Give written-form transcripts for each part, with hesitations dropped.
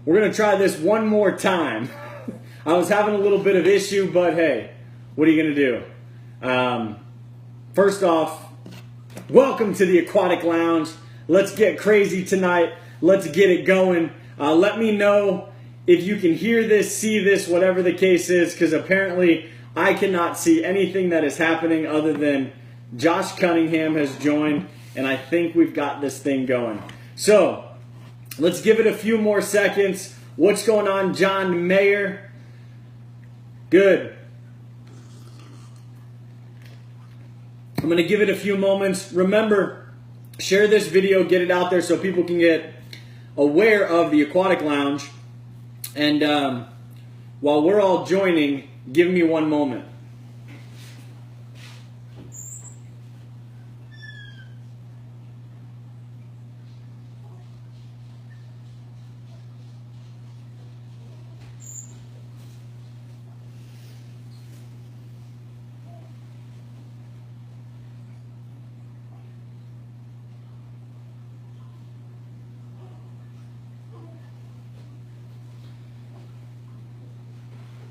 We're going to try this one more time. I was having a little bit of issue, but hey, what are you going to do? First off, welcome to the Aquatic Lounge. Let's get crazy tonight. Let's get it going. Let me know if you can hear this, see this, whatever the case is, because apparently I cannot see anything that is happening other than Josh Cunningham has joined, and I think we've got this thing going. So, let's give it a few more seconds. What's going on, John Mayer? Good. I'm going to give it a few moments. Remember, share this video, get it out there so people can get aware of the Aquatic Lounge. And while we're all joining, give me one moment.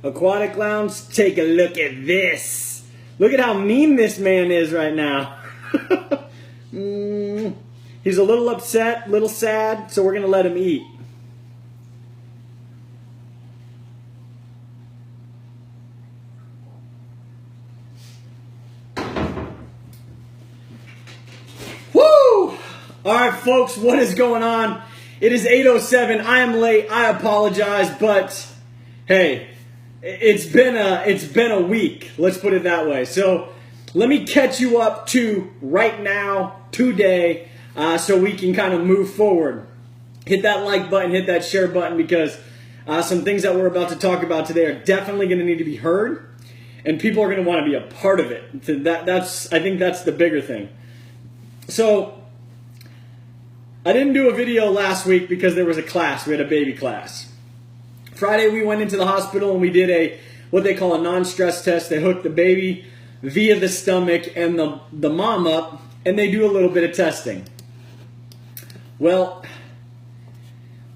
Aquatic Lounge, take a look at this. Look at how mean this man is right now. He's a little upset, a little sad, so we're going to let him eat. Woo! All right, folks, what is going on? It is 8:07. I am late. I apologize, but hey, it's been a week, let's put it that way. So let me catch you up to right now, today, so we can kind of move forward. Hit that like button, hit that share button, because some things that we're about to talk about today are definitely going to need to be heard, and people are going to want to be a part of it. I think that's the bigger thing. So I didn't do a video last week because there was a class. We had a baby class. Friday, we went into the hospital and we did what they call a non-stress test. They hook the baby via the stomach and the mom up, and they do a little bit of testing. Well,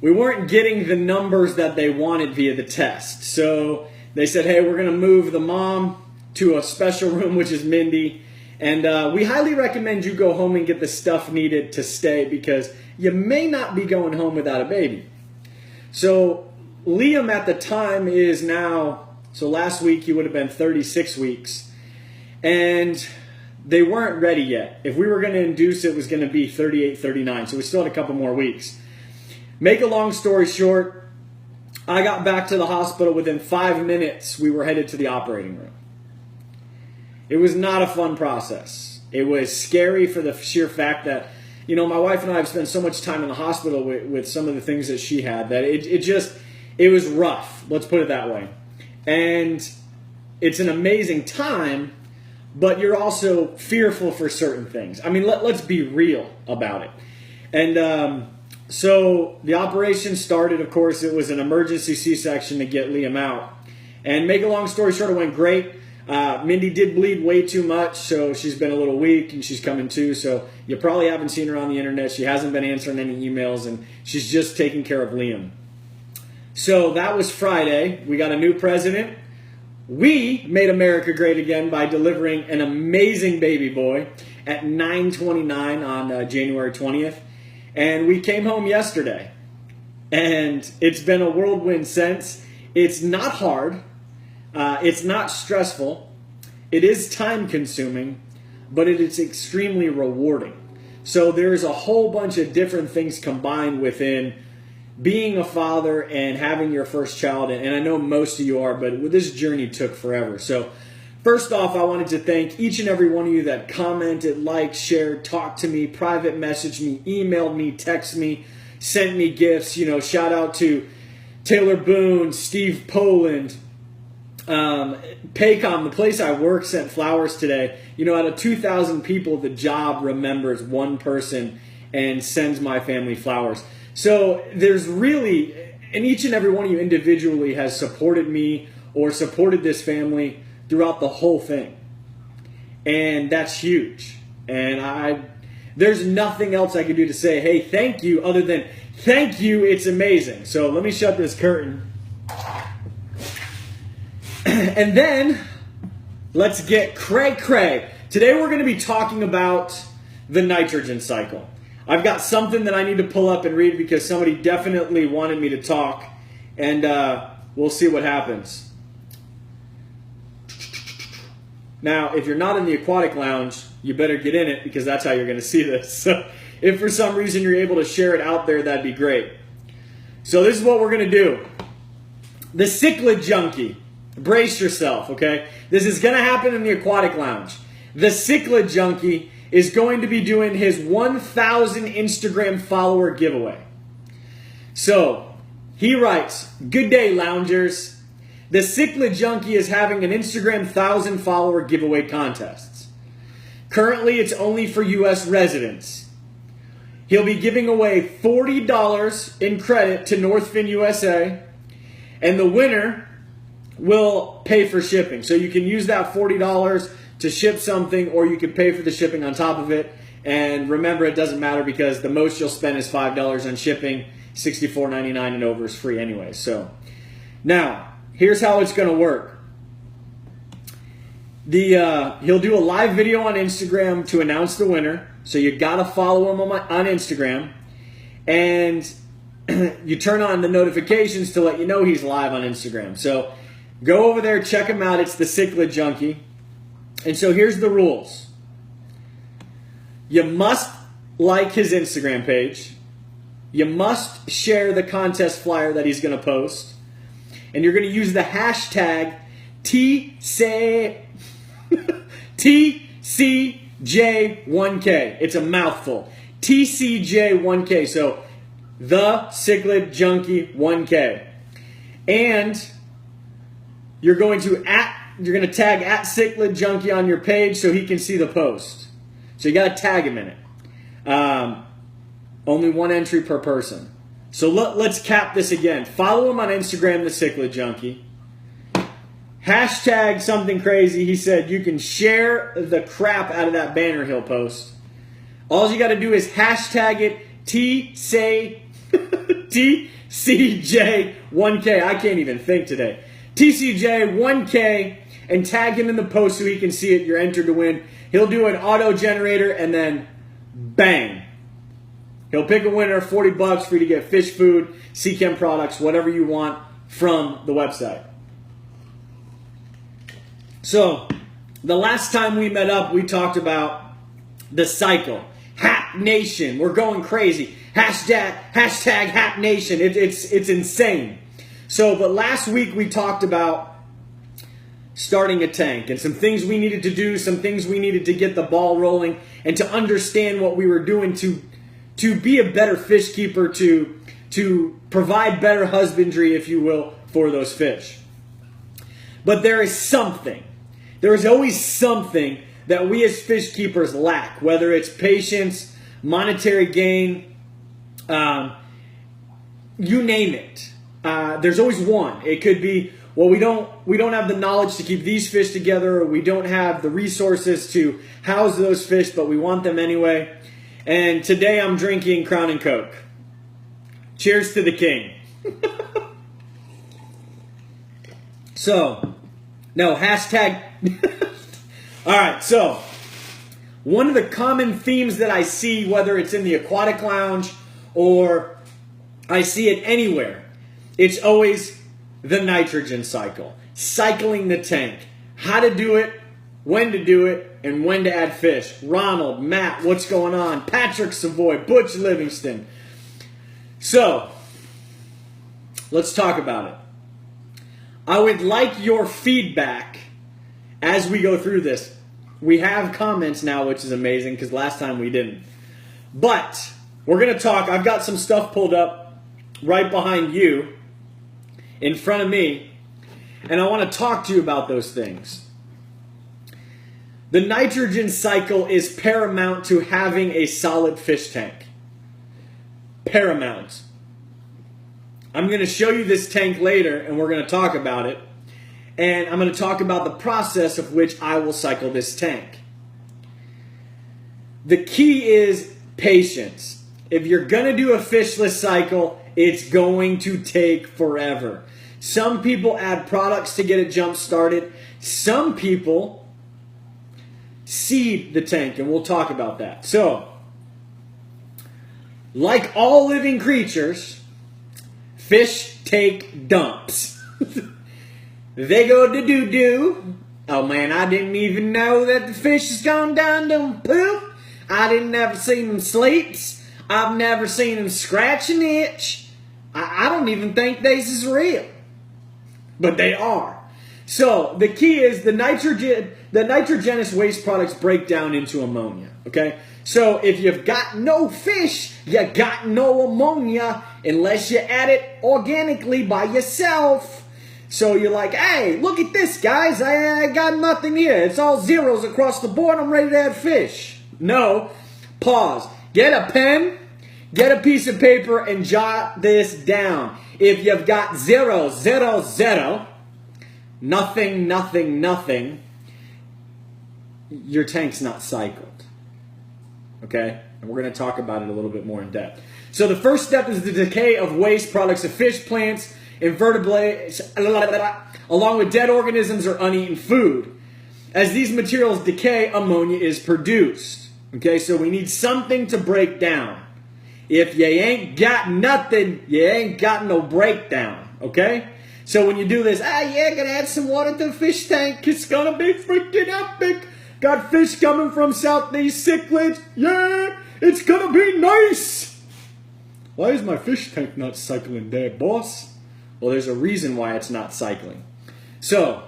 we weren't getting the numbers that they wanted via the test. So they said, hey, we're going to move the mom to a special room, which is Mindy. And we highly recommend you go home and get the stuff needed to stay, because you may not be going home without a baby. So Liam at the time is now, so last week he would have been 36 weeks, and they weren't ready yet. If we were going to induce it, it was going to be 38, 39, so we still had a couple more weeks. Make a long story short, I got back to the hospital within 5 minutes. We were headed to the operating room. It was not a fun process. It was scary for the sheer fact that, you know, my wife and I have spent so much time in the hospital with some of the things that she had that it was rough, let's put it that way. And it's an amazing time, but you're also fearful for certain things. I mean, let's be real about it. And so the operation started, of course, it was an emergency C-section to get Liam out. And make a long story short, it went great. Mindy did bleed way too much, so she's been a little weak, and she's coming to. So you probably haven't seen her on the internet. She hasn't been answering any emails, and she's just taking care of Liam. So that was Friday. We got a new president. We made America great again by delivering an amazing baby boy at 9:29 on January 20th. And we came home yesterday. And it's been a whirlwind since. It's not hard. It's not stressful. It is time consuming, but it is extremely rewarding. So there's a whole bunch of different things combined within being a father and having your first child, and I know most of you are, but this journey took forever. So first off, I wanted to thank each and every one of you that commented, liked, shared, talked to me, private messaged me, emailed me, texted me, sent me gifts. You know, shout out to Taylor Boone, Steve Poland, Paycom, the place I work, sent flowers today. You know, out of 2,000 people, the job remembers one person and sends my family flowers. So there's really, and each and every one of you individually has supported me or supported this family throughout the whole thing. And that's huge. And there's nothing else I could do to say, hey, thank you, other than Thank you, it's amazing. So let me shut this curtain. And then let's get cray-cray. Today we're going to be talking about the nitrogen cycle. I've got something that I need to pull up and read because somebody definitely wanted me to talk, and we'll see what happens. Now, if you're not in the aquatic lounge, you better get in it because that's how you're going to see this. So if for some reason you're able to share it out there, that'd be great. So this is what we're going to do. The cichlid junkie. Brace yourself, okay? This is going to happen in the aquatic lounge. The cichlid junkie is going to be doing his 1,000 Instagram follower giveaway. So he writes, "Good day, loungers. The cichlid junkie is having an Instagram 1,000 follower giveaway contest. Currently, it's only for U.S. residents. He'll be giving away $40 in credit to NORTHFIN USA, and the winner will pay for shipping. So you can use that $40 to ship something, or you can pay for the shipping on top of it. And remember, it doesn't matter because the most you'll spend is $5 on shipping. $64.99 and over is free anyway. So now, here's how it's going to work. He'll do a live video on Instagram to announce the winner. So you got to follow him on Instagram. And you turn on the notifications to let you know he's live on Instagram. So go over there, check him out. It's the Cichlid Junkie. And so here's the rules. You must like his Instagram page. You must share the contest flyer that he's going to post. And you're going to use the hashtag TCJ1K. It's a mouthful. TCJ1K. So the Cichlid Junkie 1K. And you're going to tag at Cichlid Junkie on your page so he can see the post. So you got to tag him in it. Only one entry per person. So let's cap this again. Follow him on Instagram, the Cichlid Junkie. Hashtag something crazy. He said you can share the crap out of that banner he'll post. All you got to do is hashtag it TCJ1K. I can't even think today. TCJ1K, and tag him in the post so he can see it. You're entered to win. He'll do an auto generator and then bang. He'll pick a winner, $40 for you to get fish food, sea chem products, whatever you want from the website. So the last time we met up, we talked about the cycle. Hap Nation. We're going crazy. Hashtag Hap Nation. It's insane. So, but last week we talked about starting a tank and some things we needed to do, some things we needed to get the ball rolling, and to understand what we were doing to be a better fish keeper, to provide better husbandry, if you will, for those fish. But there is always something that we as fish keepers lack, whether it's patience, monetary gain, you name it. There's always one. It could be, well, we don't have the knowledge to keep these fish together, or we don't have the resources to house those fish, but we want them anyway. And today I'm drinking Crown and Coke. Cheers to the king. So, no, hashtag. All right, so one of the common themes that I see, whether it's in the aquatic lounge or I see it anywhere, it's always the nitrogen cycle. Cycling the tank. How to do it, when to do it, and when to add fish. Ronald, Matt, what's going on? Patrick Savoy, Butch Livingston. So, let's talk about it. I would like your feedback as we go through this. We have comments now, which is amazing because last time we didn't. But we're going to talk. I've got some stuff pulled up right behind you, in front of me, and I want to talk to you about those things. The nitrogen cycle is paramount to having a solid fish tank. Paramount. I'm going to show you this tank later, and we're going to talk about it. And I'm going to talk about the process of which I will cycle this tank. The key is patience. if you're going to do a fishless cycle, it's going to take forever. Some people add products to get it jump started. Some people seed the tank, and we'll talk about that. So, like all living creatures, fish take dumps. They go to doo-doo. Oh man, I didn't even know that the fish has gone down to poop. I didn't ever seen them sleeps. I've never seen them scratch an itch. I don't even think this is real. But they are. So the key is the nitrogenous waste products break down into ammonia. Okay? So if you've got no fish, you got no ammonia unless you add it organically by yourself. So you're like, hey, look at this, guys. I got nothing here. It's all zeros across the board. I'm ready to add fish. No. Pause. Get a pen, get a piece of paper, and jot this down. If you've got 0, 0, 0, nothing, nothing, nothing, your tank's not cycled. Okay? And we're going to talk about it a little bit more in depth. So the first step is the decay of waste products of fish, plants, invertebrates, along with dead organisms or uneaten food. As these materials decay, ammonia is produced. Okay, so we need something to break down. If you ain't got nothing, you ain't got no breakdown. Okay? So when you do this, yeah, gonna add some water to the fish tank. It's gonna be freaking epic. Got fish coming from Southeast Cichlids. Yeah, it's gonna be nice. Why is my fish tank not cycling there, boss? Well, there's a reason why it's not cycling. So,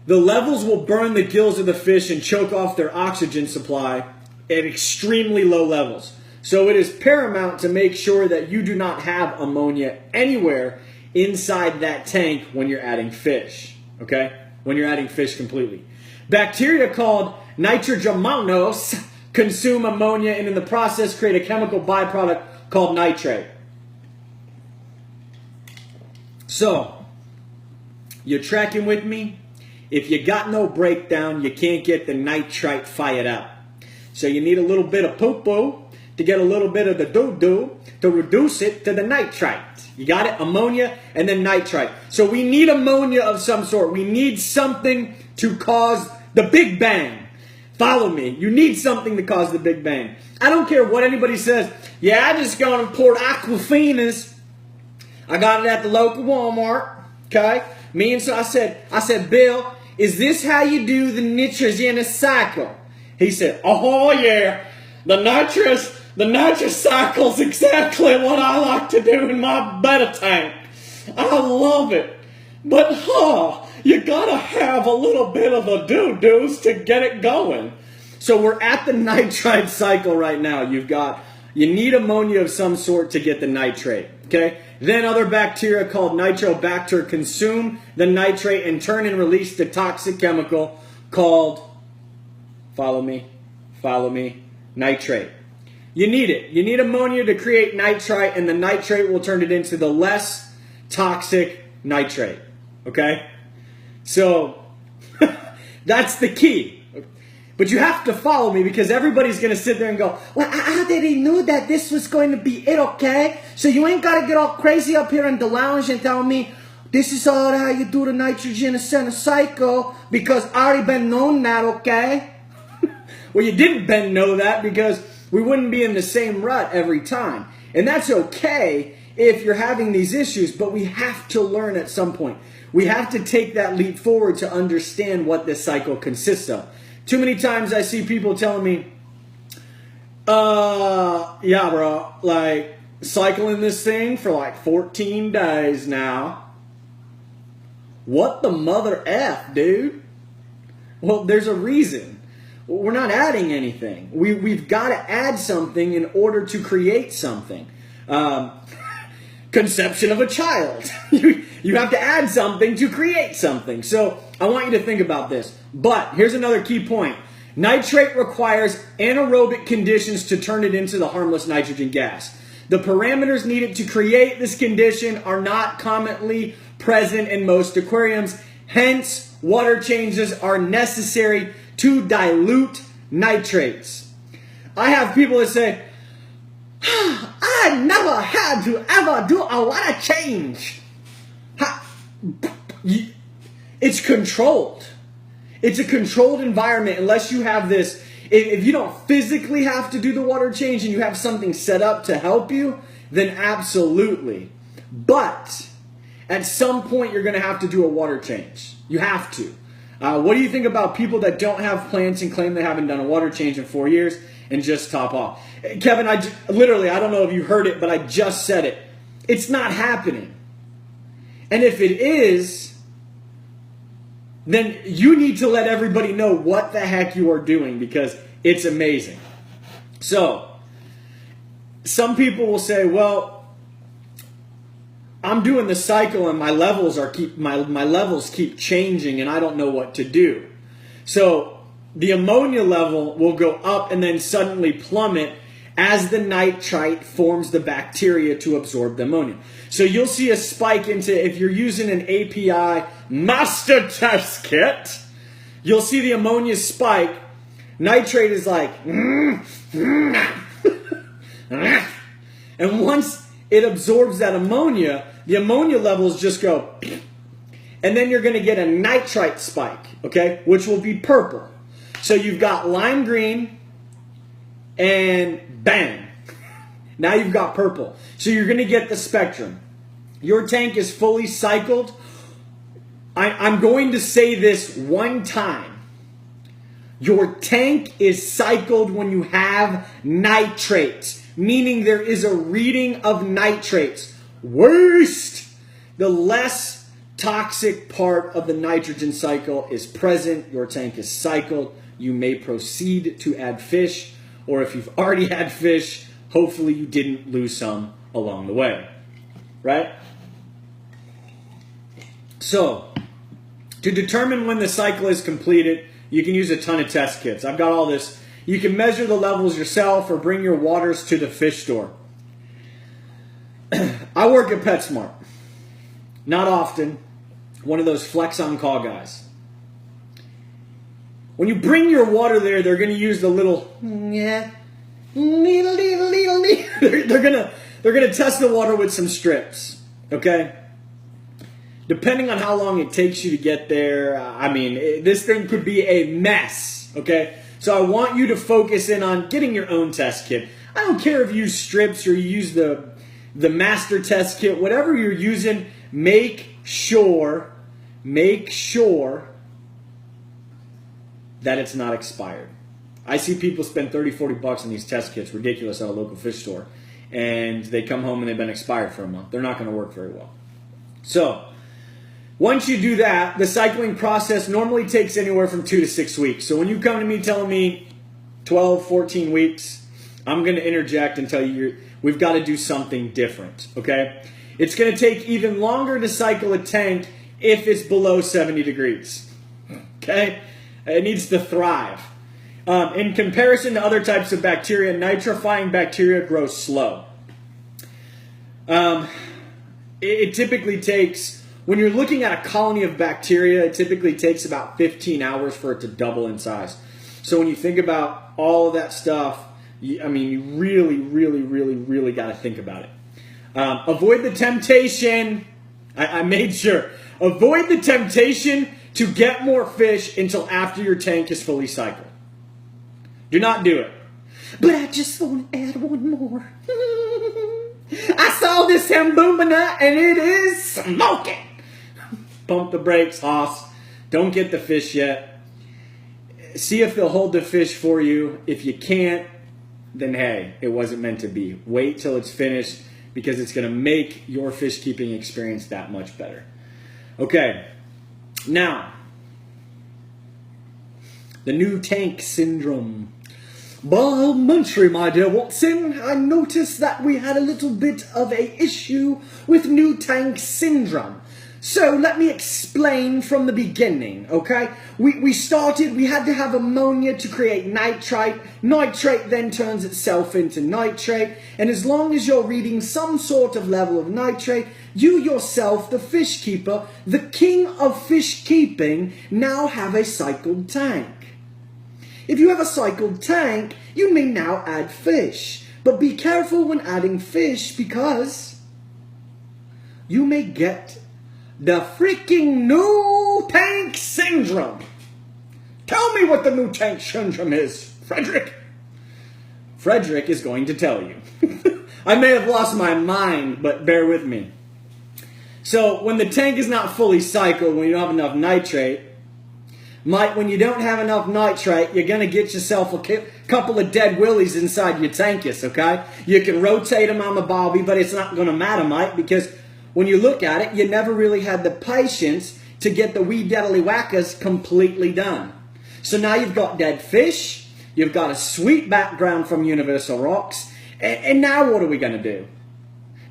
the levels will burn the gills of the fish and choke off their oxygen supply at extremely low levels. So it is paramount to make sure that you do not have ammonia anywhere inside that tank when you're adding fish. Okay? When you're adding fish completely. Bacteria called nitrogemonos consume ammonia and in the process create a chemical byproduct called nitrate. So, you're tracking with me? If you got no breakdown, you can't get the nitrite fired up. So you need a little bit of poo-poo to get a little bit of the doo-doo to reduce it to the nitrite. You got it? Ammonia and then nitrite. So we need ammonia of some sort. We need something to cause the Big Bang. Follow me. You need something to cause the Big Bang. I don't care what anybody says. Yeah, I just gone and poured NORTHFINUSA. I got it at the local Walmart. Okay? I said, Bill, is this how you do the nitrogen cycle? He said, oh yeah, the nitrous cycle's exactly what I like to do in my betta tank. I love it. But you gotta have a little bit of the doo-doos to get it going. So we're at the nitrite cycle right now. You need ammonia of some sort to get the nitrate. Okay? Then other bacteria called nitrobacter consume the nitrate and turn and release the toxic chemical called, follow me, nitrate. You need it. You need ammonia to create nitrite, and the nitrate will turn it into the less toxic nitrate. Okay? So, that's the key. But you have to follow me because everybody's going to sit there and go, well, I didn't know that this was going to be it, okay? So you ain't got to get all crazy up here in the lounge and tell me this is all how you do the nitrogen cycle because I already been known that, okay? Well, you didn't been know that because we wouldn't be in the same rut every time. And that's okay if you're having these issues, but we have to learn at some point. We have to take that leap forward to understand what this cycle consists of. Too many times I see people telling me, yeah, bro, like, cycling this thing for like 14 days now. What the mother F, dude? Well, there's a reason. We're not adding anything. We've got to add something in order to create something. Conception of a child. You have to add something to create something. So I want you to think about this. But here's another key point. Nitrate requires anaerobic conditions to turn it into the harmless nitrogen gas. The parameters needed to create this condition are not commonly present in most aquariums. Hence, water changes are necessary to dilute nitrates. I have people that say, I never had to ever do a water change. It's controlled. It's a controlled environment unless you have this. If you don't physically have to do the water change and you have something set up to help you, then absolutely. But at some point you're going to have to do a water change. You have to. What do you think about people that don't have plants and claim they haven't done a water change in 4 years and just top off? Kevin, I don't know if you heard it, but I just said it. It's not happening. And if it is, then you need to let everybody know what the heck you are doing because it's amazing. So, some people will say, well, I'm doing the cycle and my levels keep changing and I don't know what to do. So, the ammonia level will go up and then suddenly plummet as the nitrite forms the bacteria to absorb the ammonia. So you'll see a spike if you're using an API master test kit, you'll see the ammonia spike. Nitrate is like, and once it absorbs that ammonia, the ammonia levels just go, and then you're going to get a nitrite spike, okay, which will be purple. So you've got lime green, and bang, now you've got purple. So you're going to get the spectrum. Your tank is fully cycled. I'm going to say this one time. Your tank is cycled when you have nitrates, meaning there is a reading of nitrates. Waste! The less toxic part of the nitrogen cycle is present. Your tank is cycled. You may proceed to add fish, or if you've already had fish, hopefully you didn't lose some along the way. Right? So, to determine when the cycle is completed, you can use a ton of test kits. I've got all this. You can measure the levels yourself or bring your waters to the fish store. I work at PetSmart. Not often. One of those flex on call guys. When you bring your water there, they're going to use the little they're going to test the water with some strips, okay? Depending on how long it takes you to get there, this thing could be a mess, okay? So I want you to focus in on getting your own test kit. I don't care if you use strips or you use the master test kit, whatever you're using, make sure that it's not expired. I see people spend $30-$40 on these test kits, ridiculous, at a local fish store, and they come home and they've been expired for a month. They're not going to work very well. So, once you do that, the cycling process normally takes anywhere from 2 to 6 weeks. So when you come to me telling me 12, 14 weeks, I'm going to interject and tell you we've got to do something different, okay? It's going to take even longer to cycle a tank if it's below 70 degrees, okay? It needs to thrive. In comparison to other types of bacteria, nitrifying bacteria grow slow. It typically takes, when you're looking at a colony of bacteria, it typically takes about 15 hours for it to double in size. So when you think about all of that stuff, you really got to think about it. Avoid the temptation. I made sure. Avoid the temptation to get more fish until after your tank is fully cycled. Do not do it. But I just want to add one more. I saw this Hambumana and it is smoking. Pump the brakes, Hoss. Don't get the fish yet. See if they'll hold the fish for you. If you can't, then hey, it wasn't meant to be. Wait till it's finished because it's going to make your fish keeping experience that much better. Okay, now, the new tank syndrome. Bob Muntry, my dear Watson, I noticed that we had a little bit of a issue with new tank syndrome. So let me explain from the beginning, okay? We had to have ammonia to create nitrite. Nitrate then turns itself into nitrate. And as long as you're reading some sort of level of nitrate, you yourself, the fish keeper, the king of fish keeping, now have a cycled tank. If you have a cycled tank, you may now add fish. But be careful when adding fish because you may get the freaking new tank syndrome. Tell me what the new tank syndrome is, Frederick. Frederick is going to tell you. I may have lost my mind, but bear with me. So when the tank is not fully cycled, when you don't have enough nitrate, when you don't have enough nitrate, you're going to get yourself a couple of dead willies inside your tankus, okay? You can rotate them on the bobby, but it's not going to matter, mate, because when you look at it, you never really had the patience to get the wee deadly whackers completely done. So now you've got dead fish, you've got a sweet background from Universal Rocks, and now what are we going to do?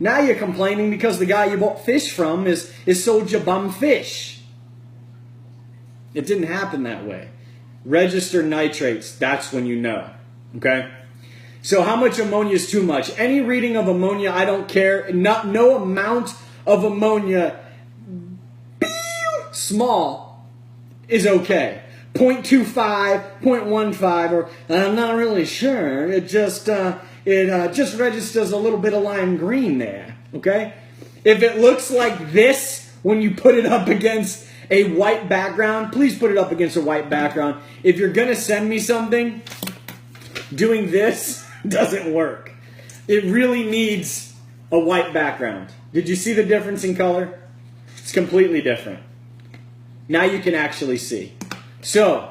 Now you're complaining because the guy you bought fish from is sold you bum fish. It didn't happen that way. Registered nitrates, that's when you know. Okay? So how much ammonia is too much? Any reading of ammonia, I don't care. No amount of ammonia, small, is okay. 0.25, 0.15, or I'm not really sure. It just registers a little bit of lime green there, okay? If it looks like this when you put it up against a white background, please put it up against a white background. If you're going to send me something, doing this doesn't work. It really needs a white background. Did you see the difference in color? It's completely different. Now you can actually see. So,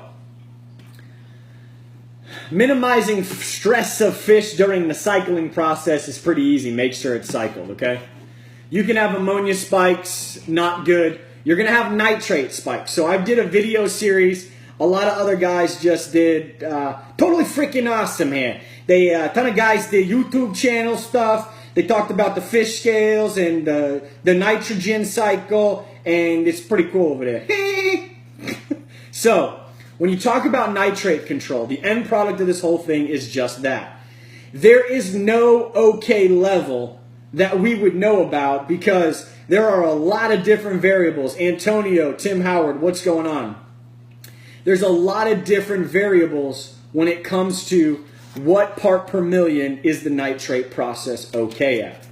minimizing stress of fish during the cycling process is pretty easy. Make sure it's cycled, okay? You can have ammonia spikes, not good. You're going to have nitrate spikes. So I did a video series. A lot of other guys just did. Totally freaking awesome here. A ton of guys did YouTube channel stuff. They talked about the fish scales and the nitrogen cycle. And it's pretty cool over there. So, when you talk about nitrate control, the end product of this whole thing is just that. There is no okay level that we would know about because there are a lot of different variables. Antonio, Tim Howard, what's going on? There's a lot of different variables when it comes to what part per million is the nitrate process okay at.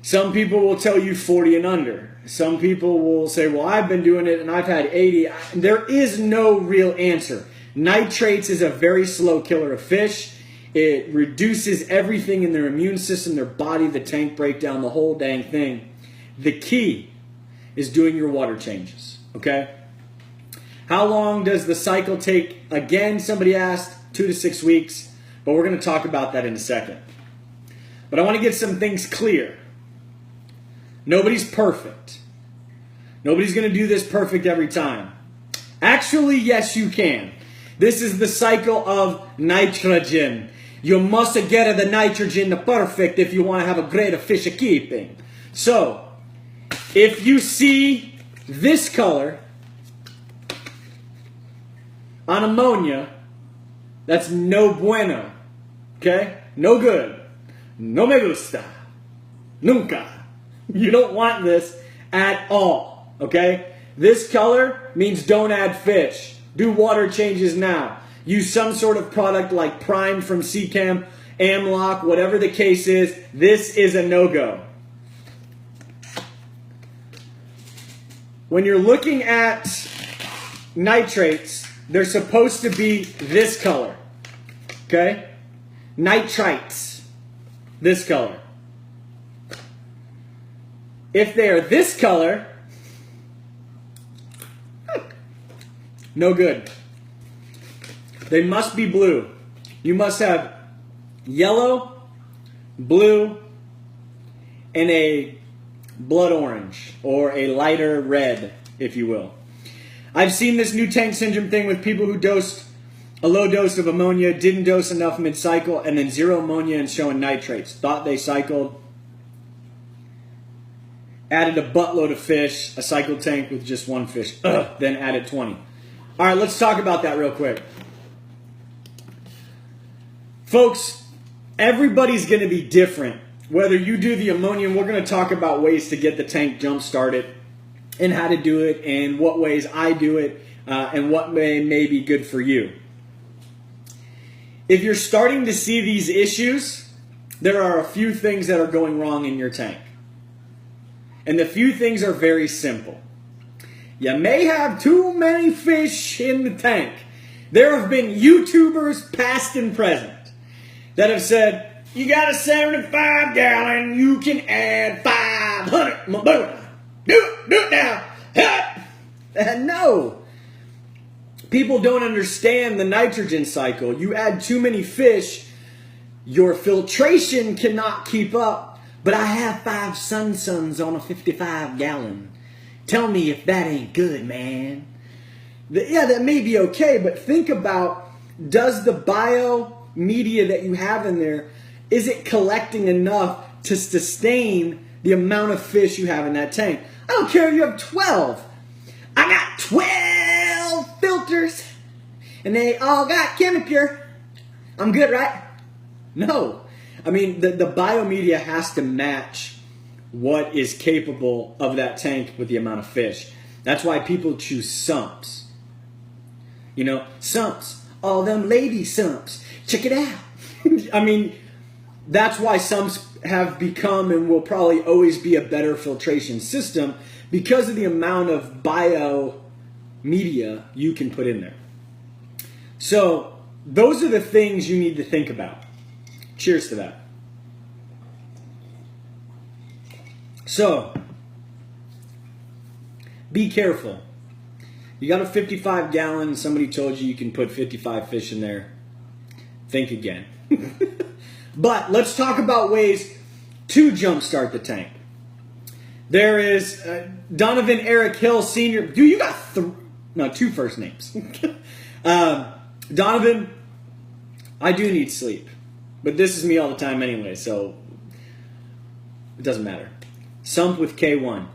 Some people will tell you 40 and under. Some people will say, well, I've been doing it and I've had 80. There is no real answer. Nitrates is a very slow killer of fish. It reduces everything in their immune system, their body, the tank breakdown, the whole dang thing. The key is doing your water changes, okay? How long does the cycle take? Again, somebody asked, 2 to 6 weeks, but we're going to talk about that in a second. But I want to get some things clear. Nobody's perfect. Nobody's going to do this perfect every time. Actually, yes, you can. This is the cycle of nitrogen. You must get the nitrogen perfect if you want to have a great fish keeping. So, if you see this color on ammonia, that's no bueno. Okay? No good. No me gusta. Nunca. You don't want this at all, okay? This color means don't add fish. Do water changes now. Use some sort of product like Prime from Seachem, Amlock, whatever the case is. This is a no-go. When you're looking at nitrates, they're supposed to be this color, okay? Nitrites, this color. If they are this color, no good. They must be blue. You must have yellow, blue, and a blood orange, or a lighter red, if you will. I've seen this new tank syndrome thing with people who dosed a low dose of ammonia, didn't dose enough mid-cycle, and then zero ammonia and showing nitrates. Thought they cycled. Added a buttload of fish, a cycle tank with just one fish. Then added 20. All right, let's talk about that real quick. Folks, everybody's going to be different. Whether you do the ammonia, and we're going to talk about ways to get the tank jump started and how to do it and what ways I do it and what may be good for you. if you're starting to see these issues, there are a few things that are going wrong in your tank. And the few things are very simple. You may have too many fish in the tank. There have been YouTubers, past and present, that have said, you got a 75 gallon, you can add 500. Do it now. And no. People don't understand the nitrogen cycle. You add too many fish, your filtration cannot keep up. But I have 5 Suns on a 55 gallon. Tell me if that ain't good, man. Yeah, that may be okay, but think about, does the bio media that you have in there, is it collecting enough to sustain the amount of fish you have in that tank? I don't care if you have 12. I got 12 filters, and they all got Chemipure. I'm good, right? No. I mean, the biomedia has to match what is capable of that tank with the amount of fish. That's why people choose sumps. You know, sumps. All them lady sumps. Check it out. I mean, that's why sumps have become and will probably always be a better filtration system, because of the amount of bio media you can put in there. So those are the things you need to think about. Cheers to that. So, be careful. You got a 55 gallon, somebody told you can put 55 fish in there. Think again. But let's talk about ways to jumpstart the tank. There is Donovan Eric Hill Sr. Dude, you got 2 first names. Donovan, I do need sleep. But this is me all the time anyway, so it doesn't matter. Sump with K1.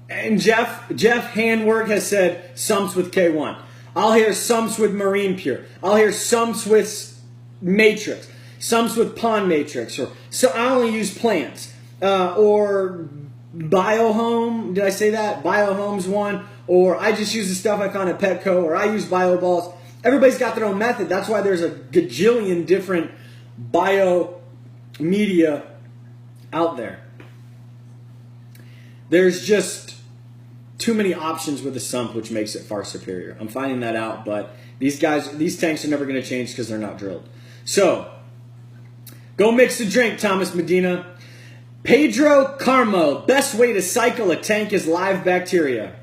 And Jeff Handwork has said sumps with K1. I'll hear sumps with Marine Pure. I'll hear sumps with Matrix. Sumps with Pond Matrix. Or so I only use plants. Or Biohome. Did I say that? Biohome's one. Or I just use the stuff I found at Petco. Or I use BioBalls. Everybody's got their own method. That's why there's a gajillion different bio media out there. There's just too many options with the sump, which makes it far superior. I'm finding that out, but these tanks are never going to change because they're not drilled. So, go mix a drink, Thomas Medina. Pedro Carmo, best way to cycle a tank is live bacteria.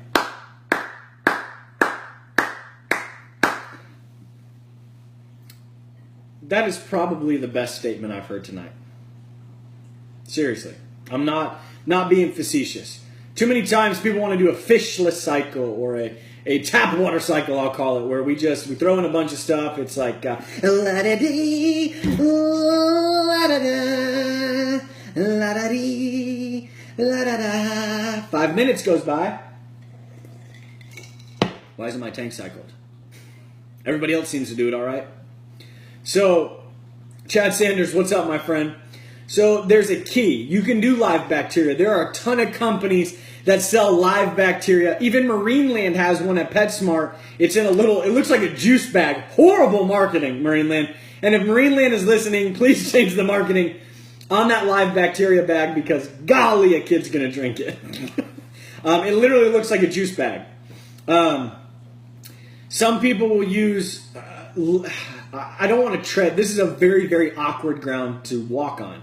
That is probably the best statement I've heard tonight. Seriously. I'm not being facetious. Too many times people want to do a fishless cycle or a tap water cycle, I'll call it, where we throw in a bunch of stuff. It's like la-da-dee, la-da-da, la-da-dee, la-da-da. 5 minutes goes by. Why isn't my tank cycled? Everybody else seems to do it all right. So, Chad Sanders, what's up, my friend? So there's a key. You can do live bacteria. There are a ton of companies that sell live bacteria. Even Marineland has one at PetSmart. It's in it looks like a juice bag. Horrible marketing, Marineland. And if Marineland is listening, please change the marketing on that live bacteria bag, because golly, a kid's going to drink it. It literally looks like a juice bag. Some people will use... I don't want to tread. This is a very, very awkward ground to walk on.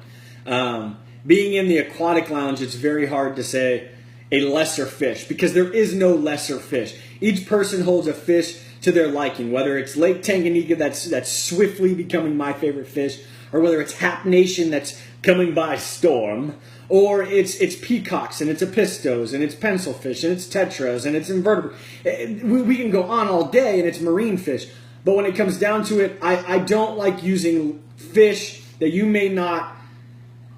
Being in the aquatic lounge, it's very hard to say a lesser fish, because there is no lesser fish. Each person holds a fish to their liking, whether it's Lake Tanganyika that's swiftly becoming my favorite fish, or whether it's Hap Nation that's coming by storm, or it's peacocks and it's apistos and it's pencilfish and it's tetras and it's invertebrate. We can go on all day, and it's marine fish. But when it comes down to it, I don't like using fish that you may not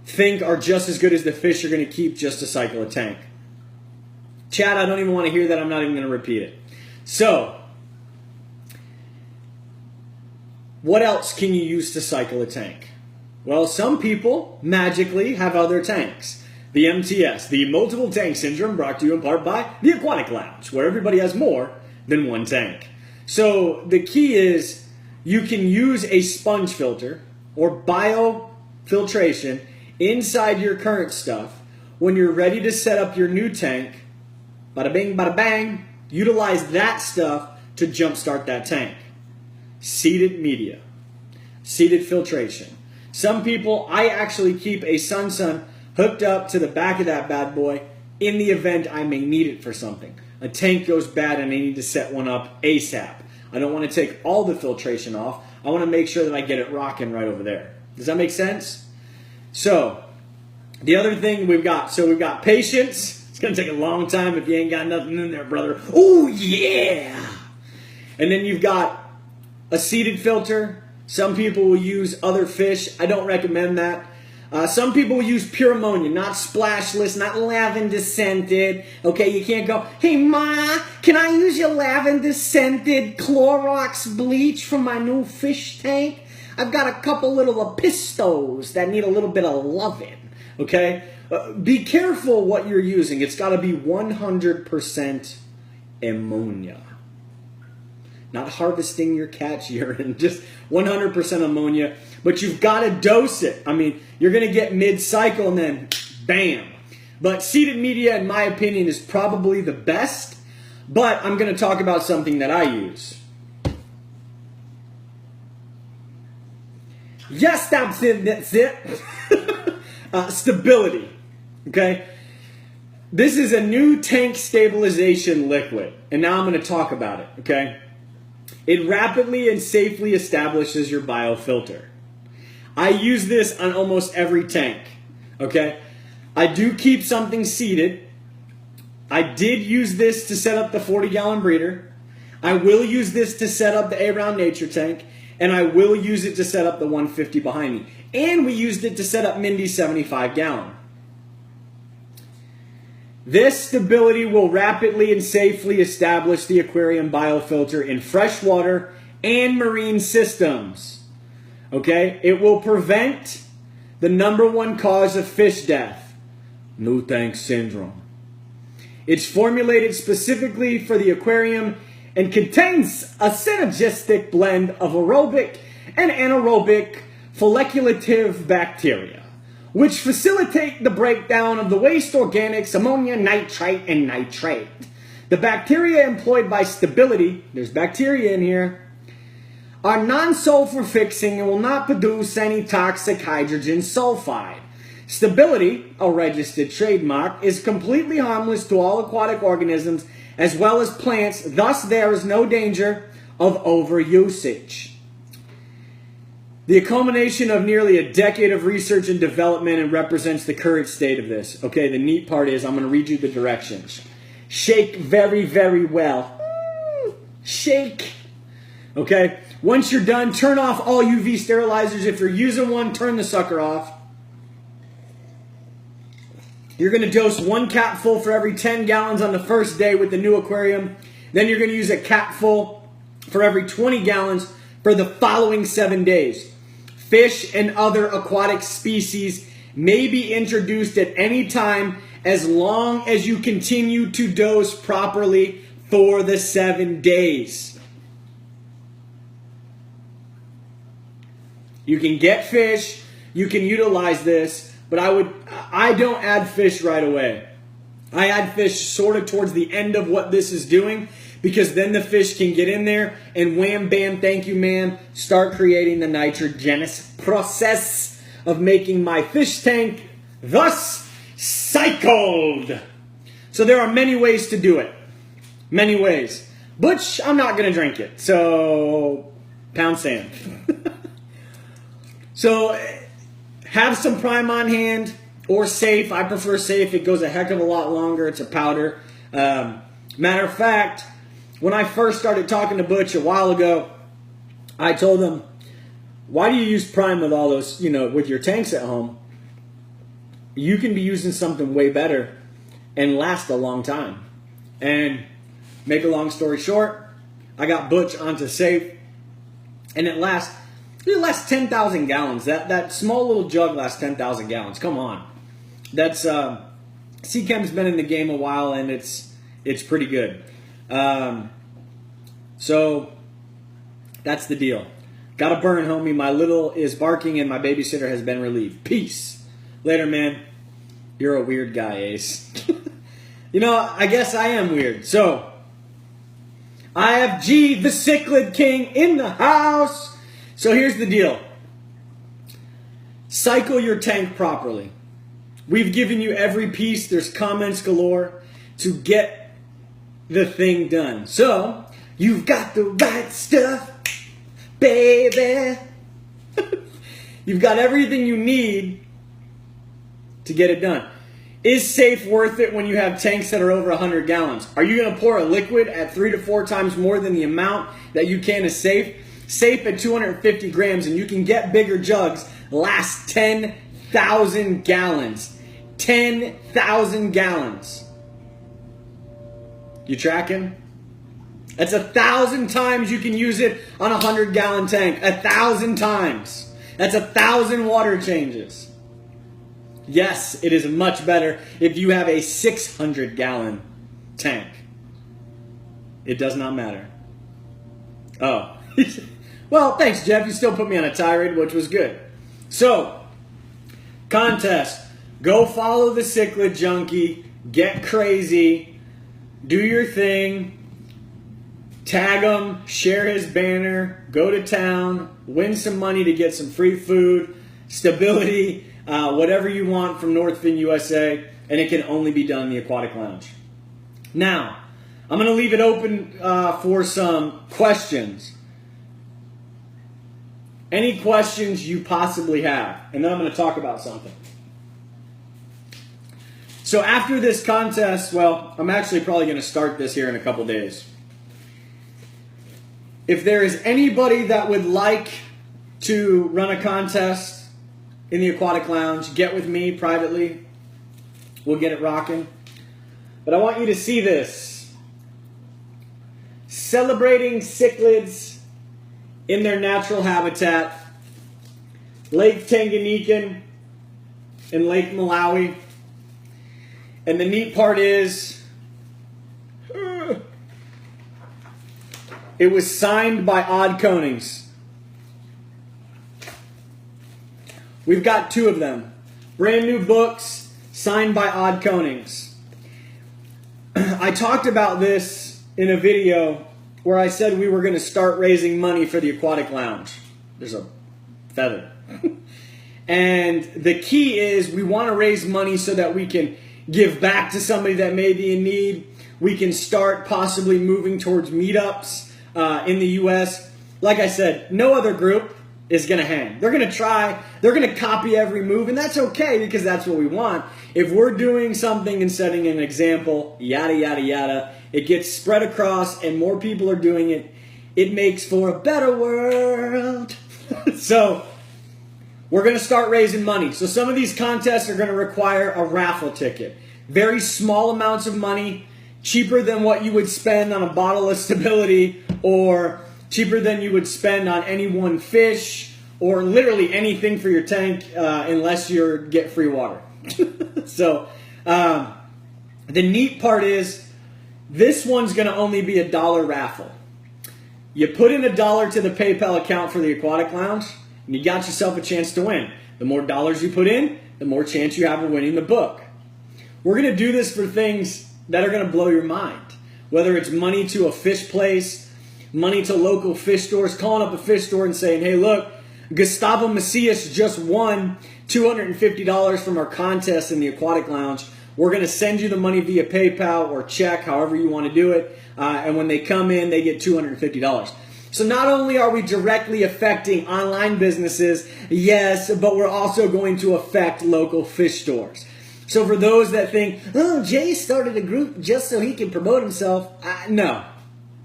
think are just as good as the fish you're going to keep just to cycle a tank. Chad, I don't even want to hear that. I'm not even going to repeat it. So, what else can you use to cycle a tank? Well, some people magically have other tanks. The MTS, the Multiple Tank Syndrome, brought to you in part by the Aquatic Lounge, where everybody has more than one tank. So the key is you can use a sponge filter or biofiltration inside your current stuff. When you're ready to set up your new tank, bada bing, bada bang, utilize that stuff to jumpstart that tank. Seeded media, seeded filtration. Some people, I actually keep a Sun hooked up to the back of that bad boy in the event I may need it for something. A tank goes bad and I need to set one up ASAP. I don't want to take all the filtration off. I want to make sure that I get it rocking right over there. Does that make sense? So, the other thing we've got patience. It's going to take a long time if you ain't got nothing in there, brother. Oh, yeah! And then you've got a seeded filter. Some people will use other fish. I don't recommend that. Some people will use pure ammonia, not splashless, not lavender scented. Okay, you can't go, hey Ma, can I use your lavender scented Clorox bleach from my new fish tank? I've got a couple little pistos that need a little bit of loving. Okay, be careful what you're using. It's got to be 100% ammonia. Not harvesting your cat's urine, just 100% ammonia. But you've got to dose it. I mean, you're going to get mid-cycle and then bam. But seeded media, in my opinion, is probably the best. But I'm going to talk about something that I use. Yes, that's it. Stability. Okay? This is a new tank stabilization liquid. And now I'm going to talk about it. Okay? It rapidly and safely establishes your biofilter. I use this on almost every tank. Okay? I do keep something seeded. I did use this to set up the 40-gallon breeder. I will use this to set up the A-Round Nature tank. And I will use it to set up the 150 behind me. And we used it to set up Mindy's 75-gallon. This stability will rapidly and safely establish the aquarium biofilter in freshwater and marine systems. Okay? It will prevent the #1 cause of fish death, new tank syndrome. It's formulated specifically for the aquarium and contains a synergistic blend of aerobic and anaerobic folliculative bacteria, which facilitate the breakdown of the waste organics, ammonia, nitrite, and nitrate. The bacteria employed by stability, there's bacteria in here, are non-sulfur fixing and will not produce any toxic hydrogen sulfide. Stability, a registered trademark, is completely harmless to all aquatic organisms as well as plants, thus there is no danger of overusage. The culmination of nearly a decade of research and development and represents the current state of this. Okay, the neat part is I'm going to read you the directions. Shake very, very well. Shake. Okay, once you're done, turn off all UV sterilizers. If you're using one, turn the sucker off. You're going to dose 1 capful for every 10 gallons on the first day with the new aquarium. Then you're going to use a capful for every 20 gallons for the following 7 days. Fish and other aquatic species may be introduced at any time as long as you continue to dose properly for the 7 days. You can get fish, you can utilize this, but I don't add fish right away. I add fish sort of towards the end of what this is doing, because then the fish can get in there and wham, bam, thank you, ma'am, start creating the nitrogenous process of making my fish tank thus cycled. So there are many ways to do it. Many ways. Butch, I'm not going to drink it. So, pound sand. So, have some Prime on hand or Safe. I prefer Safe. It goes a heck of a lot longer. It's a powder. Matter of fact, when I first started talking to Butch a while ago, I told him, why do you use Prime with all those, with your tanks at home? You can be using something way better and last a long time. And make a long story short, I got Butch onto Safe, and it lasts 10,000 gallons. That small little jug lasts 10,000 gallons. Come on. That's Seachem's been in the game a while, and it's pretty good. So that's the deal. Gotta burn, homie. My little is barking and my babysitter has been relieved. Peace. Later, man. You're a weird guy, Ace. You know, I guess I am weird. So, I have G, the Cichlid King, in the house. So here's the deal. Cycle your tank properly. We've given you every piece. There's comments galore to get the thing done. So, you've got the right stuff, baby. You've got everything you need to get it done. Is safe worth it when you have tanks that are over 100 gallons? Are you going to pour a liquid at 3 to 4 times more than the amount that you can is safe? Safe at 250 grams, and you can get bigger jugs, last 10,000 gallons. 10,000 gallons. You tracking? That's 1,000 times you can use it on a 100-gallon tank. 1,000 times. That's 1,000 water changes. Yes, it is much better if you have a 600-gallon tank. It does not matter. Oh. Well, thanks, Jeff. You still put me on a tirade, which was good. So, contest. Go follow the Cichlid Junkie. Get crazy. Do your thing. Tag him. Share his banner. Go to town. Win some money to get some free food. Stability. Whatever you want from NORTHFIN USA. And it can only be done in the Aquatic Lounge. Now, I'm going to leave it open for some questions. Any questions you possibly have. And then I'm going to talk about something. So after this contest, well, I'm actually probably going to start this here in a couple days. If there is anybody that would like to run a contest in the Aquatic Lounge, get with me privately. We'll get it rocking. But I want you to see this. Celebrating cichlids in their natural habitat. Lake Tanganyika and Lake Malawi. And the neat part is, it was signed by Odd Konings. We've got 2 of them. Brand new books, signed by Odd Konings. I talked about this in a video where I said we were going to start raising money for the Aquatic Lounge. There's a feather. And the key is we want to raise money so that we can give back to somebody that may be in need. We can start possibly moving towards meetups in the U.S. Like I said, no other group is going to hang. They're going to try. They're going to copy every move, and that's okay because that's what we want. If we're doing something and setting an example, yada, yada, yada, it gets spread across and more people are doing it. It makes for a better world. So we're going to start raising money. So some of these contests are going to require a raffle ticket. Very small amounts of money, cheaper than what you would spend on a bottle of Stability or cheaper than you would spend on any one fish or literally anything for your tank unless you get free water. So the neat part is this one's going to only be $1 raffle. You put in $1 to the PayPal account for the Aquatic Lounge, and you got yourself a chance to win. The more dollars you put in, the more chance you have of winning the book. We're going to do this for things that are going to blow your mind. Whether it's money to a fish place, money to local fish stores, calling up a fish store and saying, hey, look, Gustavo Macias just won $250 from our contest in the Aquatic Lounge. We're going to send you the money via PayPal or check, however you want to do it. And when they come in, they get $250. So not only are we directly affecting online businesses, yes, but we're also going to affect local fish stores. So for those that think, oh, Jay started a group just so he can promote himself, no,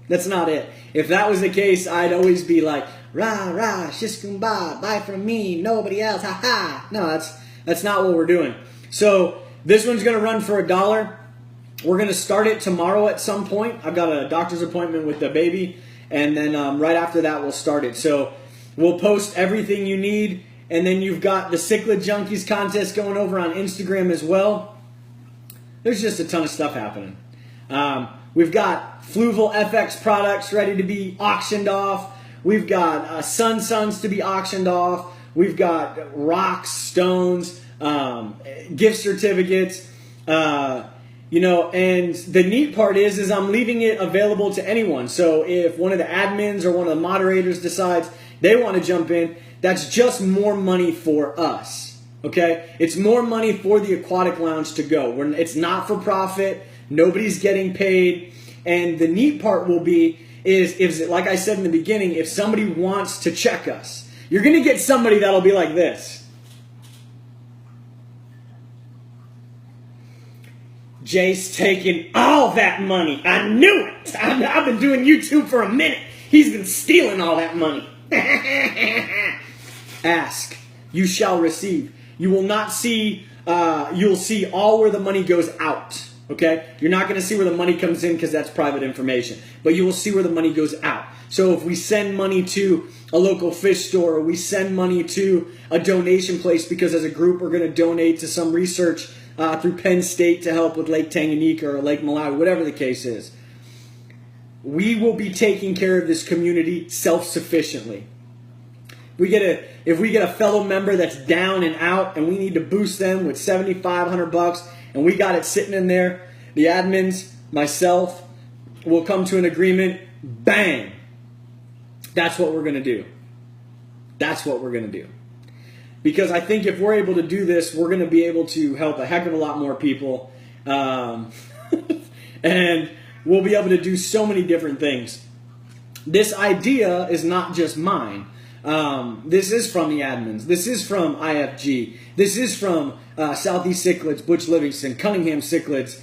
that's not it. If that was the case, I'd always be like, rah, rah, shishkumba, buy from me, nobody else, ha ha. No, that's not what we're doing. So this one's going to run for $1. We're going to start it tomorrow at some point. I've got a doctor's appointment with the baby, and then right after that we'll start it. So we'll post everything you need, and then you've got the Cichlid Junkies contest going over on Instagram as well. There's just a ton of stuff happening. We've got Fluval FX products ready to be auctioned off. We've got suns to be auctioned off. We've got rocks, stones, gift certificates. You know, and the neat part is I'm leaving it available to anyone. So if one of the admins or one of the moderators decides they want to jump in, that's just more money for us. Okay? It's more money for the Aquatic Lounge to go. It's not for profit. Nobody's getting paid. And the neat part will be is like I said in the beginning, if somebody wants to check us, you're going to get somebody that'll be like this. Jay's taking all that money. I knew it. I've been doing YouTube for a minute. He's been stealing all that money. Ask, you shall receive. You will not see, you'll see all where the money goes out. Okay? You're not going to see where the money comes in because that's private information. But you will see where the money goes out. So if we send money to a local fish store, or we send money to a donation place because as a group we're going to donate to some research through Penn State to help with Lake Tanganyika or Lake Malawi, whatever the case is, we will be taking care of this community self-sufficiently. If we get a fellow member that's down and out and we need to boost them with $7,500 and we got it sitting in there, the admins, myself, will come to an agreement. Bang! That's what we're going to do. That's what we're going to do. Because I think if we're able to do this, we're going to be able to help a heck of a lot more people. And we'll be able to do so many different things. This idea is not just mine. This is from the admins. This is from IFG. This is from Southeast Cichlids, Butch Livingston, Cunningham Cichlids.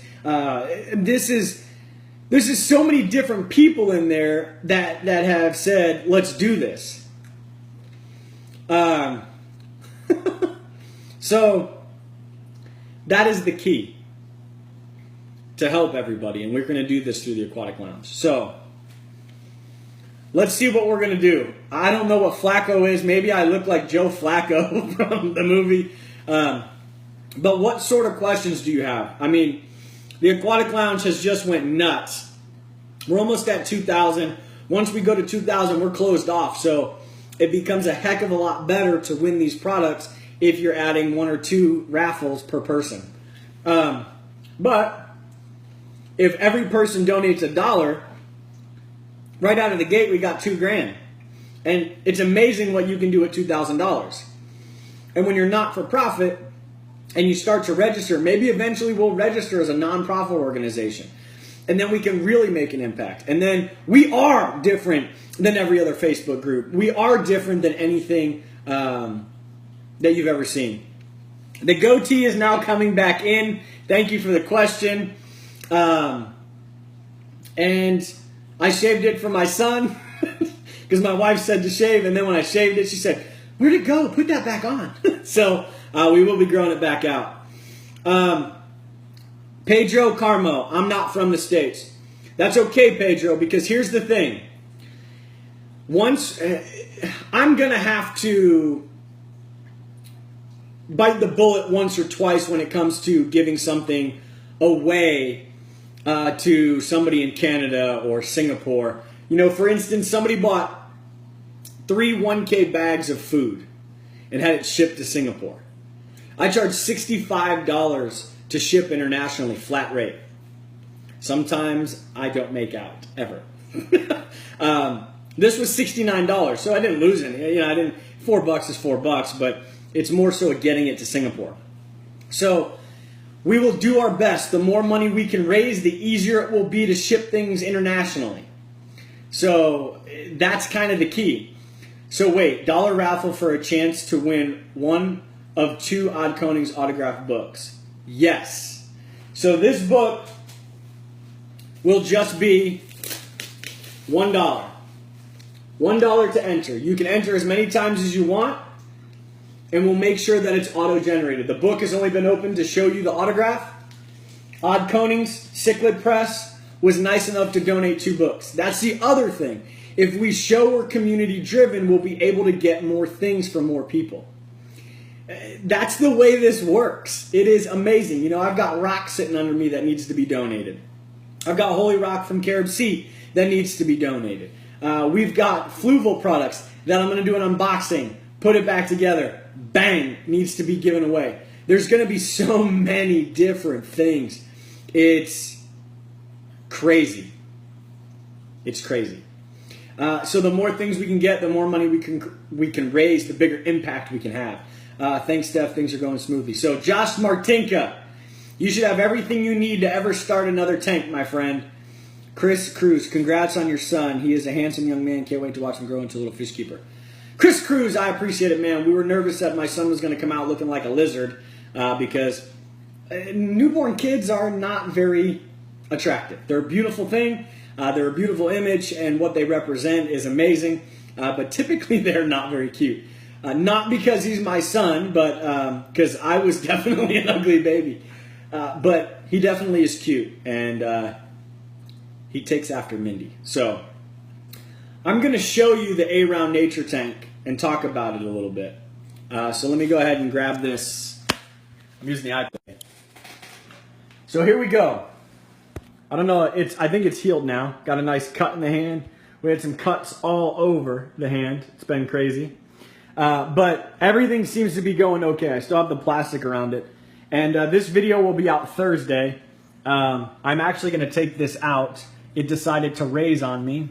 This is so many different people in there that have said, let's do this. So that is the key to help everybody, and we're going to do this through the Aquatic Lounge. So let's see what we're going to do. I don't know what Flacco is. Maybe I look like Joe Flacco from the movie. But what sort of questions do you have? I mean, the Aquatic Lounge has just went nuts. We're almost at 2,000. Once we go to 2,000, we're closed off. So it becomes a heck of a lot better to win these products if you're adding 1 or 2 raffles per person. But if every person donates $1, right out of the gate, we got $2,000. And it's amazing what you can do with $2,000. And when you're not for profit and you start to register, maybe eventually we'll register as a nonprofit organization. And then we can really make an impact. And then we are different than every other Facebook group. We are different than anything that you've ever seen. The goatee is now coming back in. Thank you for the question. And I shaved it for my son because my wife said to shave. And then when I shaved it, she said, where'd it go? Put that back on. So we will be growing it back out. Pedro Carmo, I'm not from the States. That's okay, Pedro, because here's the thing. Once, I'm going to have to bite the bullet once or twice when it comes to giving something away to somebody in Canada or Singapore. You know, for instance, somebody bought 3 1K bags of food and had it shipped to Singapore. I charge $65 to ship internationally, flat rate. Sometimes I don't make out, ever. This was $69, so I didn't lose any. You know, $4 is $4, but it's more so getting it to Singapore. So we will do our best. The more money we can raise, the easier it will be to ship things internationally. So that's kind of the key. So wait, dollar raffle for a chance to win 1 of 2 Odd Konings autographed books. Yes. So this book will just be $1. $1 to enter. You can enter as many times as you want, and we'll make sure that it's auto-generated. The book has only been opened to show you the autograph. Odd Konings, Cichlid Press, was nice enough to donate 2 books. That's the other thing. If we show we're community-driven, we'll be able to get more things for more people. That's the way this works. It is amazing. You know, I've got rock sitting under me that needs to be donated. I've got Holy Rock from Carib Sea that needs to be donated. We've got Fluval products that I'm going to do an unboxing, put it back together, bang, needs to be given away. There's going to be so many different things. It's crazy. It's crazy. So the more things we can get, the more money we can raise, the bigger impact we can have. Thanks, Steph. Things are going smoothly. So Josh Martinka, you should have everything you need to ever start another tank, my friend. Chris Cruz, congrats on your son. He is a handsome young man. Can't wait to watch him grow into a little fish keeper. Chris Cruz, I appreciate it, man. We were nervous that my son was going to come out looking like a lizard because newborn kids are not very attractive. They're a beautiful thing. They're a beautiful image, and what they represent is amazing. But typically, they're not very cute. Not because he's my son, but because I was definitely an ugly baby. But he definitely is cute, and he takes after Mindy. So I'm going to show you the A-Round Nature Tank and talk about it a little bit. So let me go ahead and grab this. I'm using the iPad. So here we go. I don't know, I think it's healed now. Got a nice cut in the hand. We had some cuts all over the hand. It's been crazy. But everything seems to be going okay. I still have the plastic around it. And this video will be out Thursday. I'm actually going to take this out. It decided to raise on me.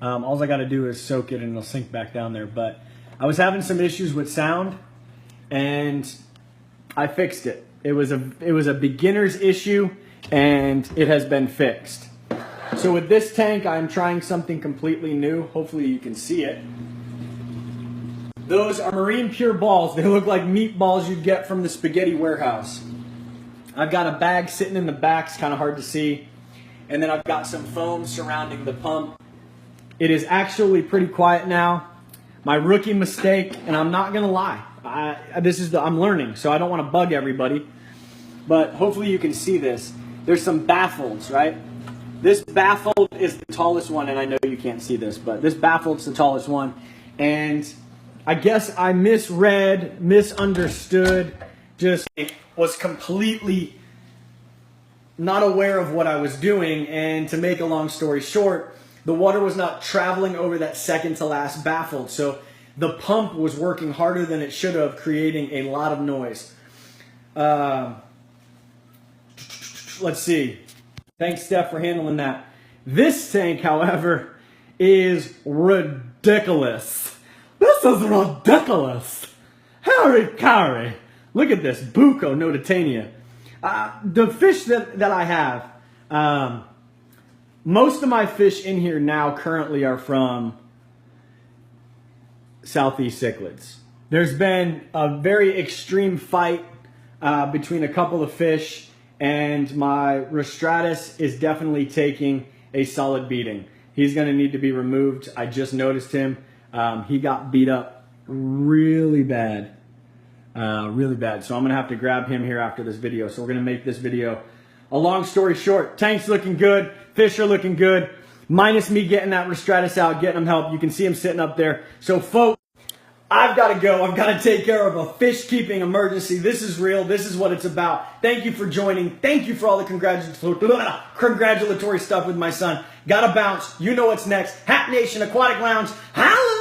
All I got to do is soak it and it'll sink back down there. But I was having some issues with sound, and I fixed it. It was a beginner's issue, and it has been fixed. So with this tank, I'm trying something completely new. Hopefully you can see it. Those are Marine Pure balls. They look like meatballs you'd get from the spaghetti warehouse. I've got a bag sitting in the back. It's kind of hard to see. And then I've got some foam surrounding the pump. It is actually pretty quiet now. My rookie mistake, and I'm not going to lie. I'm learning, so I don't want to bug everybody. But hopefully you can see this. There's some baffles, right? This baffled is the tallest one, and I know you can't see this, but this baffled's the tallest one. And I guess I misread, misunderstood, just was completely not aware of what I was doing. And to make a long story short, the water was not traveling over that second to last baffled. So the pump was working harder than it should have, creating a lot of noise. Let's see. Thanks, Steph, for handling that. This tank, however, is ridiculous. This is ridiculous. Harry Carey. Look at this. Buco Notitania. The fish that I have, most of my fish in here now currently are from Southeast cichlids. There's been a very extreme fight between a couple of fish, and my Rostratus is definitely taking a solid beating. He's going to need to be removed. I just noticed him. He got beat up really bad. Really bad. So I'm going to have to grab him here after this video. So we're going to make this video a long story short. Tank's looking good. Fish are looking good. Minus me getting that Rostratus out, getting him help. You can see him sitting up there. So folks, I've got to go. I've got to take care of a fish keeping emergency. This is real. This is what it's about. Thank you for joining. Thank you for all the congratulatory stuff with my son. Gotta bounce. You know what's next. Hat Nation Aquatic Lounge. Hallelujah.